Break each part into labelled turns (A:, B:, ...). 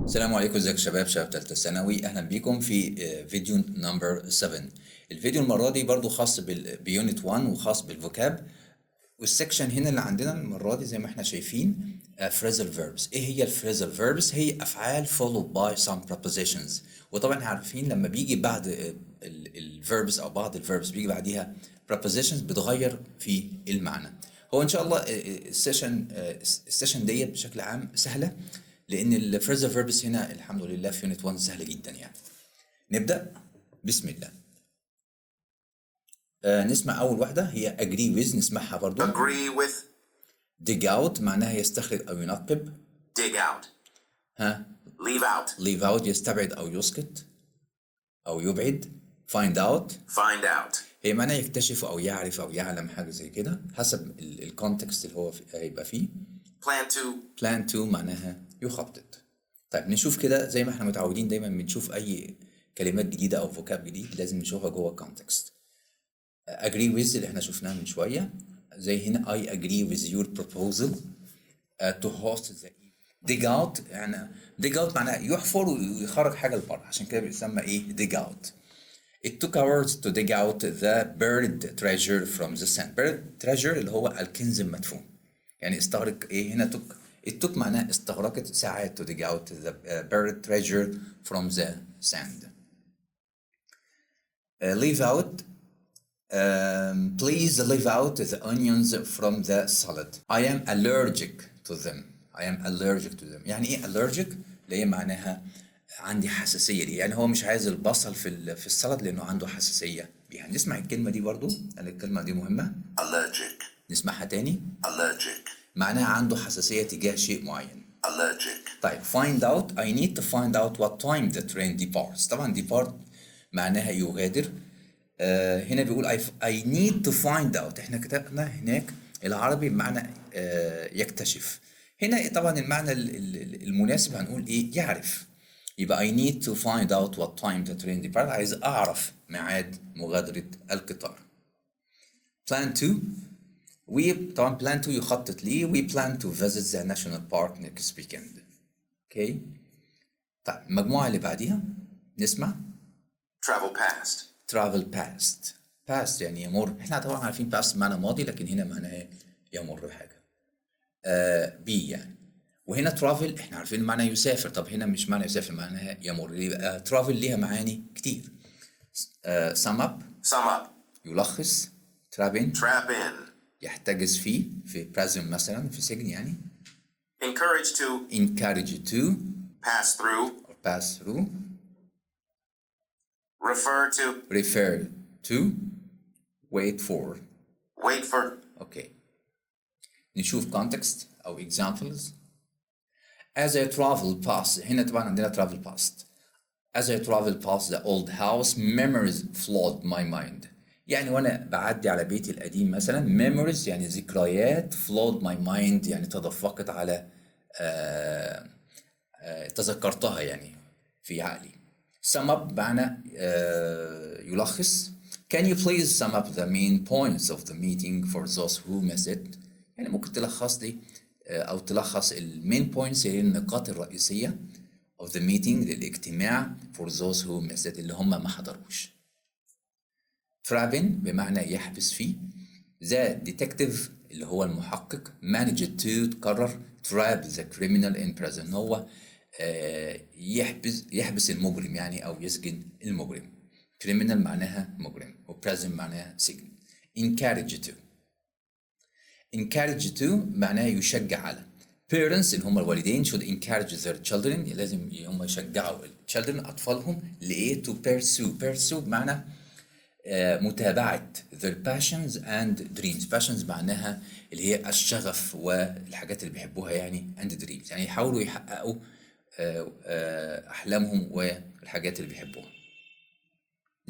A: السلام عليكم، ازيك شباب ثالثه ثانوي. اهلا بيكم في فيديو نمبر 7. الفيديو المره دي برضو خاص بيونت 1 وخاص بالفوكاب. والسكشن هنا اللي عندنا المره دي زي ما احنا شايفين phrasal verbs. ايه هي الفريزال verbs؟ هي افعال followed by some prepositions. وطبعا عارفين لما بيجي بعد الverbs او بعض الverbs بيجي بعديها prepositions بتغير في المعنى. هو ان شاء الله السيشن ديت بشكل عام سهله، لان الفريزال فيربس هنا الحمد لله في يونت 1 سهله جدا يعني. نبدا بسم الله. نسمع اول واحده هي agree with، نسمعها برضو.
B: agree with.
A: dig out معناها يستخرج او ينقب.
B: dig out.
A: ها.
B: leave out.
A: leave out يستبعد او يسكت او يبعد. find out.
B: find out.
A: هي معناها يكتشف او يعرف او يعلم، حاجه زي كده حسب الكونتكست اللي هو هيبقى فيه.
B: plan to.
A: plan to معناها يخطط. طيب نشوف كده زي ما احنا متعودين دايما بنشوف اي كلمات جديده او فوكاب جديد لازم نشوفها جوه الكونتكست. agree with اللي احنا شفناه من شويه، زي هنا I agree with your proposal to host the dig out. يعني dig out معناه يحفر ويخرج حاجه لبره، عشان كده بيسمى ايه dig out. It took hours to dig out the buried treasure from the sand. buried treasure اللي هو الكنز المدفون. يعني استغرق ايه هنا it took معناه استغرقت ساعات to dig out the buried treasure from the sand. leave out. Please leave out the onions from the salad. I am allergic to them. I am allergic to them. يعني ايه allergic؟ اللي هي معناها عندي حساسية ليه. يعني هو مش عايز البصل في السلطة لأنه عنده حساسية بيها. نسمع الكلمة دي برضو، الكلمة دي مهمة.
B: allergic.
A: نسمعها تاني.
B: allergic.
A: معناها عنده حساسية تجاه شيء معين.
B: allergic.
A: طيب find out. I need to find out what time the train departs. طبعا depart معناها يغادر. هنا بيقول I need to find out. احنا كتبنا هناك العربي بمعنى يكتشف. هنا طبعا المعنى المناسب هنقول ايه؟ يعرف. يبقى I need to find out what time the train departs. عايز اعرف ميعاد مغادرة القطار. plan to. طبعا plan to يخطط ليه. we plan to visit the national park next weekend. اوكي. طيب المجموعة اللي بعديها نسمع
B: travel past.
A: travel past. past يعني يمر. احنا طبعا عارفين past معنى ماضي، لكن هنا معناه يمر بحاجة. بي يعني. وهنا travel احنا عارفين معنى يسافر. طب هنا مش معنى يسافر، معناها يمر. يبقى travel ليها معاني كتير. sum up.
B: sum up.
A: يلخص. trap in.
B: trap in.
A: يحتجز فيه في prison مثلا، في سجن يعني.
B: encourage to.
A: encourage to.
B: pass through.
A: or pass through.
B: refer to.
A: refer to. wait for.
B: wait for.
A: اوكي. نشوف context او examples. as I travel past. هنا طبعا عندنا travel past. as I travel past the old house memories flood my mind. يعني وانا بعدي على بيتي القديم مثلا memories يعني ذكريات flood my mind يعني تدفقت على تذكرتها يعني في عقلي. sum up معنى يلخص. can you please sum up the main points of the meeting for those who miss it. يعني ممكن تلخص لي او تلخص المين بوينتس هي النقاط الرئيسيه of the meeting للاجتماع for those who missed it اللي هم ما حضروش. trap in بمعنى يحبس فيه. the detective اللي هو المحقق managed to تقرر trap the criminal in prison. هو يحبس المجرم يعني او يسجن المجرم. criminal معناها مجرم و prison معناها سجن. encourage to. encourage to معناه يشجع على. parents اللي هم الوالدين should encourage their children. لازم هم يشجعوا children أطفالهم لإيه؟ to pursue. pursue بمعنى متابعة their passions and dreams. passions معناها اللي هي الشغف والحاجات اللي بيحبوها يعني and dreams يعني يحاولوا يحققوا أحلامهم والحاجات اللي بيحبوها.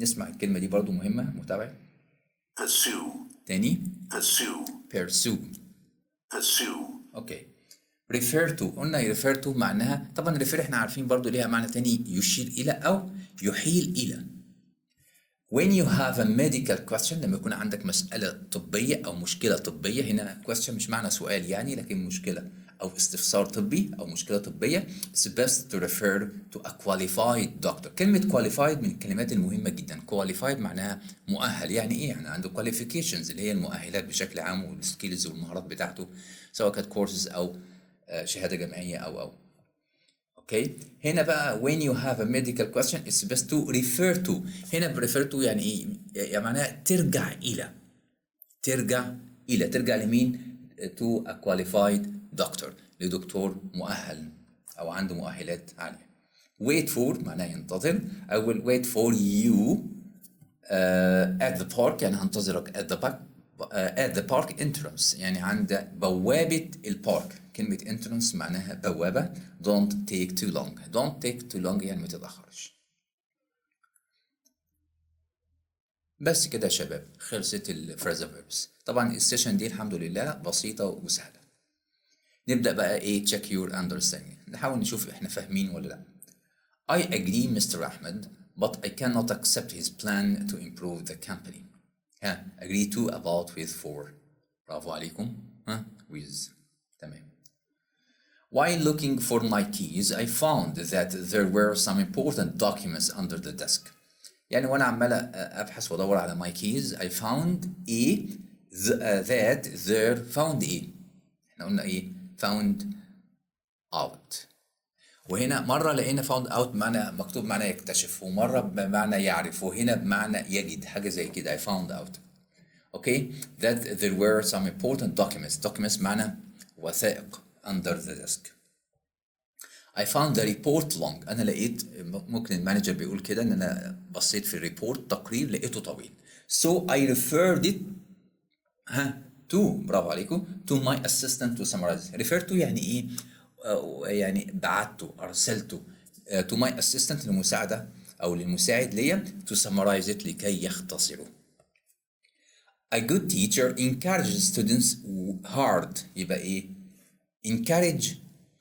A: نسمع الكلمة دي برضو مهمة. متابعة.
B: pursue.
A: تاني.
B: pursue.
A: pursue.
B: pursue.
A: اوكي. refer to. قلنا refer to معناها طبعا refer احنا عارفين برضو ليها معنى تاني يشير الى او يحيل الى. when you have a medical question لما يكون عندك مسألة طبية او مشكلة طبية. هنا question مش معنى سؤال يعني، لكن مشكلة أو استفسار طبي أو مشكلة طبية it's best to refer to a qualified doctor. كلمة qualified من الكلمات المهمة جدا. qualified معناها مؤهل. يعني إيه؟ يعني عنده qualifications اللي هي المؤهلات بشكل عام والسكيلز والمهارات بتاعته سواء كانت كورسز أو شهادة جامعية أو اوكي. هنا بقى when you have a medical question it's best to refer to. هنا refer to يعني ايه؟ يعني معناها ترجع لمين؟ to a qualified doctor، لدكتور مؤهل او عنده مؤهلات عالية. wait for معناها ينتظر. I will wait for you at the park يعني هنتظرك at the park entrance يعني عند بوابة البارك. كلمة entrance معناها بوابة. don't take too long يعني ما تتأخرش. بس كده يا شباب خلصت الفرازا فيربس. طبعا السيشن دي الحمد لله بسيطة وسهلة. نبدأ بقى ايه check your understanding. نحاول نشوف احنا فاهمين ولا لا. I agree Mr. Ahmed but I cannot accept his plan to improve the company. ها agree to about with for. برافو عليكم. ها with. تمام. While looking for my keys I found that there were some important documents under the desk. يعني وانا عمال ابحث وادور على my keys I found that there found احنا قلنا found out. وهنا مرة لقينا found out بمعنى مكتوب معنى يكتشف ومرة بمعنى يعرف وهنا بمعنى يجد حاجة زي كده I found out. Okay that there were some important documents معنى وثائق under the desk. I found the report long. أنا لقيت ممكن المانجر بيقول كده إن أنا بصيت في الريبورت تقرير لقيته طويل. So I referred it to برافو عليكم to my assistant to summarize. refer to يعني إيه؟ يعني بعته أرسلته to my assistant للمساعدة أو للمساعد ليا to summarize it لكي يختصره. A good teacher encourages students hard. يبقى إيه؟ encourage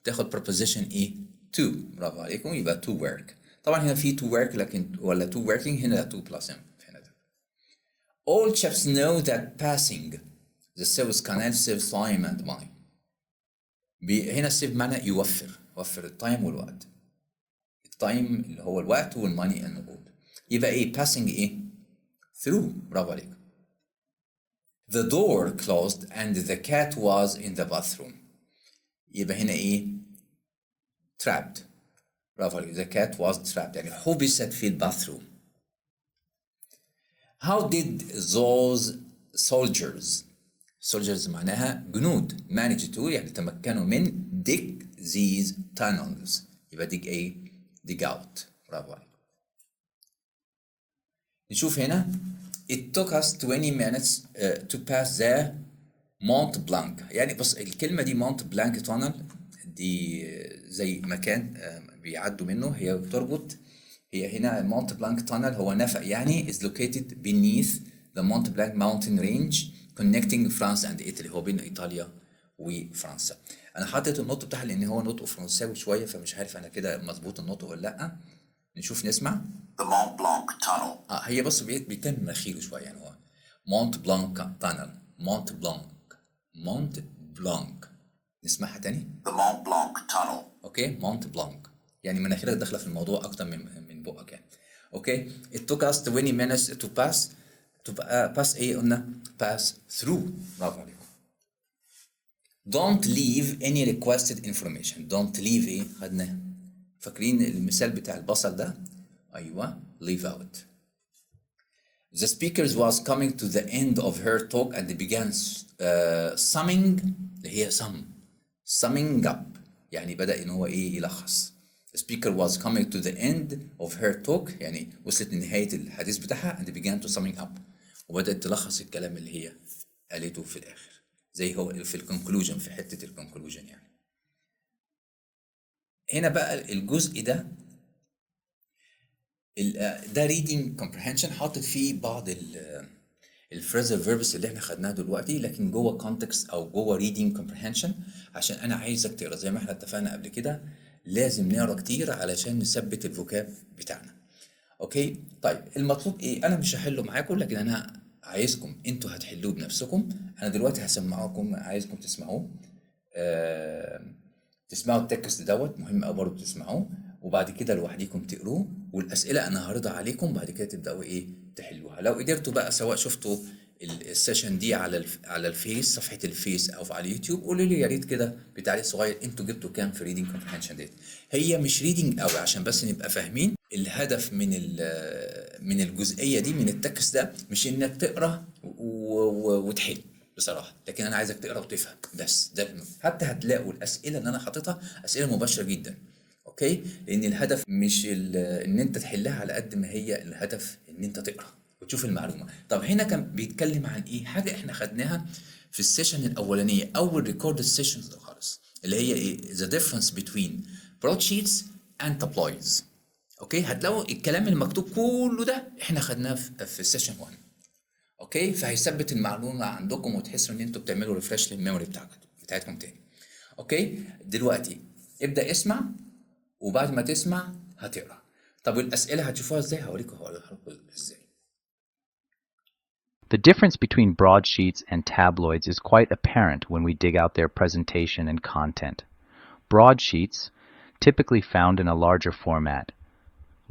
A: تاخد preposition to. برافو عليكم. يبقى to work. طبعا هنا في to work لكن ولا to working هنا to plus m. هنا ده. All chefs know that passing the Suez Canal saves time and money. هنا save معنى يوفر التايم والوقت. التايم اللي هو الوقت والماني النقود. يبقى passing through. برافو عليكم. The door closed and the cat was in the bathroom. يبقى هنا trapped. برافو عليك. The cat was trapped يعني حبست في الباثروم. How did those soldiers معناها جنود manage to يعني تمكنوا من dig these tunnels. يبقى dig out. برافو عليك. نشوف هنا it took us 20 minutes to pass the Mont Blanc. يعني بص الكلمة دي Mont Blanc tunnel دي زي مكان بيعدوا منه. هي بتربط هي هنا Mont Blanc tunnel هو نفق يعني is located beneath the Mont Blanc mountain range connecting France and Italy. هو بين إيطاليا وفرنسا. أنا حاطط النطق بتاعها لأن هو نطقه فرنساوي شوية فمش عارف أنا كده مظبوط النطق ولا لأ. نشوف نسمع.
B: The Mont Blanc Tunnel.
A: هي بص بيتم مناخيره شوية يعني هو Mont Blanc tunnel. Mont Blanc. نسمعها تاني.
B: The Mont Blanc Tunnel.
A: اوكي Mont Blanc يعني مناخيرك داخله في الموضوع اكتر من بقك يعني. اوكي it took us 20 minutes to pass قلنا pass through. برافو عليكم. don't leave any requested information. don't leave خدناه. فاكرين المثال بتاع البصل ده؟ ايوه leave out. The speaker was coming to the end of her talk and began summing اللي هي summing up يعني بدأ إن هو يلخص. The speaker was coming to the end of her talk يعني وصلت لنهاية الحديث بتاعها and began to summing up وبدأت تلخص الكلام اللي هي قالته في الآخر زي هو في الكونكلوجن في حتة الكونكلوجن يعني. هنا بقى الجزء ده reading comprehension حاطط فيه بعض الفريزال فيربس اللي احنا خدناها دلوقتي لكن جوه كونتكست او جوه reading comprehension عشان انا عايزك تقرا زي ما احنا اتفقنا قبل كده. لازم نقرا كتير علشان نثبت الفوكاب بتاعنا. اوكي طيب المطلوب انا مش هحله معاكم لكن انا عايزكم انتوا هتحلوه بنفسكم. انا دلوقتي هسمعكم عايزكم تسمعوه تسمعوا التكست دوت، مهم قوي برضه تسمعوه، وبعد كده لوحديكم تقروه، والاسئله انا هعرضها عليكم، بعد كده تبداوا ايه تحلوها. لو قدرتوا بقى، سواء شفتوا السيشن دي على الفيس، صفحه الفيس، او على اليوتيوب، قولوا لي يا ريت كده بتعليق صغير انتوا جبتوا كام في ريدنج كومبريهنشن ديت. هي مش ريدنج قوي، عشان بس نبقى فاهمين الهدف من الجزئيه دي من التكست ده، مش انك تقرا وتحل بصراحه، لكن انا عايزك تقرا وتفهم بس. ده حتى هتلاقوا الاسئله اللي انا حاططها اسئله مباشره جدا، اوكي، لان الهدف مش ان انت تحلها على قد ما هي الهدف ان انت تقرا وتشوف المعلومه. طب هنا كان بيتكلم عن ايه؟ حاجه احنا خدناها في السيشن الاولانيه، اول ريكورد سيشنز خالص، اللي هي ايه؟ the difference between broadsheets and tabloids. اوكي، هتلاقوا الكلام المكتوب كله ده احنا خدناه في السيشن 1. اوكي، فهيثبت المعلومه عندكم وتحسوا ان انتوا بتعملوا ريفرش للميموري بتاعتكم تاني. اوكي، دلوقتي ابدا اسمع، وبعد ما تسمع هتقرا. طب الاسئله هتشوفوها ازاي؟ هوريكم ازاي.
C: The difference between broadsheets and tabloids is quite apparent when we dig out their presentation and content. Broadsheets, typically found in a larger format,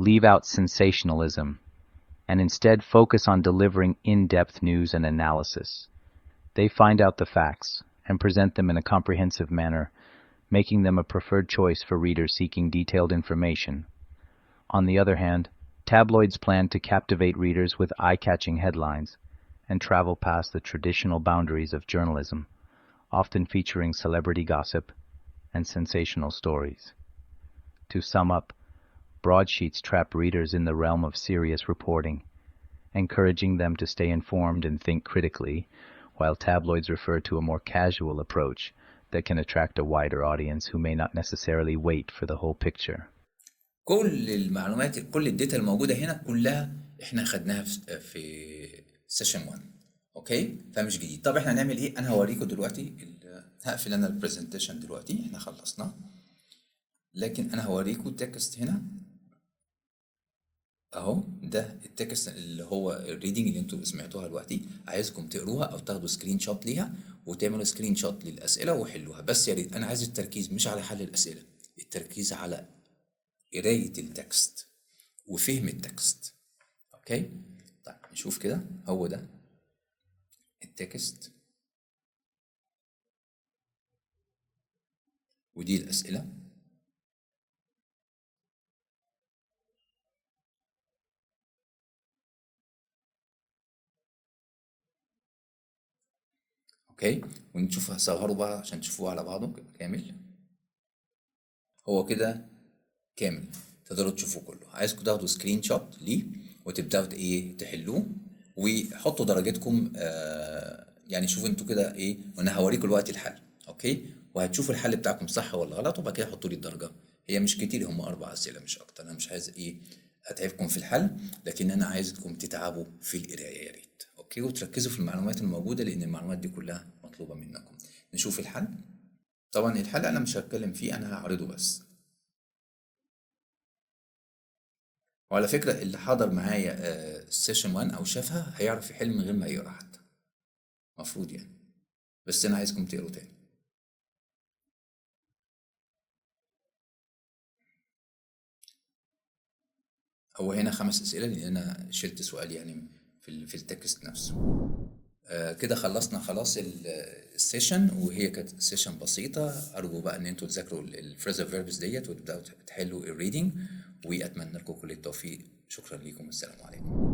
C: leave out sensationalism and instead focus on delivering in-depth news and analysis. They find out the facts and present them in a comprehensive manner, making them a preferred choice for readers seeking detailed information. On the other hand, tabloids plan to captivate readers with eye-catching headlines and travel past the traditional boundaries of journalism, often featuring celebrity gossip and sensational stories. To sum up, broadsheets trap readers in the realm of serious reporting, encouraging them to stay informed and think critically, while tabloids refer to a more casual approach that can attract a wider audience who may not necessarily wait for the whole picture.
A: كل المعلومات، كل الداتا الموجوده هنا كلها احنا خدناها في سيشن 1. اوكي، فمش جديد. طب احنا هنعمل ايه؟ انا هوريكم دلوقتي هقفل انا البرزنتيشن دلوقتي، احنا خلصنا، لكن انا هوريكم التكست هنا اهو. ده التكست اللي هو الريدنج اللي انتوا سمعتوها دلوقتي، عايزكم تقروها او تاخدوا سكرين شوت ليها وتعملوا سكرين شوت للاسئله وحلوها. بس يا ريت انا عايز التركيز مش على حل الاسئله، التركيز على قرايه التكست وفهم التكست. اوكي، طيب نشوف كده. هو ده التكست ودي الاسئله. اوكي، ونشوف هصوره بقى عشان تشوفوه على بعضه كامل. هو كده كامل، تقدروا تشوفوه كله. عايزكم تاخدوا سكرين شوت ليه وتبداوا ايه تحلوه وحطوا درجتكم. يعني شوفوا انتوا كده ايه، وانا هوريكم دلوقتي الحل. اوكي، وهتشوفوا الحل بتاعكم صح ولا غلط، وبعد كده حطوا لي الدرجه. هي مش كتير، هم 4 اسئله مش اكتر. انا مش عايز ايه اتعبكم في الحل، لكن انا عايزكم تتعبوا في القرايه يا ريت. اوكي، وتركزوا في المعلومات الموجوده، لان المعلومات دي كلها مطلوبه منكم. نشوف الحل. طبعا الحل انا مش هتكلم فيه، انا هعرضه بس. وعلى فكرة اللي حضر معايا السيشن 1 أو شافها هيعرف يحل من غير ما يقرا حتى، مفروض يعني. بس أنا عايزكم تقروا تاني. هو هنا 5 أسئلة، لأن أنا شلت سؤال يعني في التكست نفسه. كده خلصنا خلاص السيشن، وهي كانت سيشن بسيطة. أرجو بقى إن انتوا تذاكروا الفريزر فيربس ديت وتبدأوا تحلوا الريدنج، وأتمنى لكم كل التوفيق. شكرا لكم، والسلام عليكم.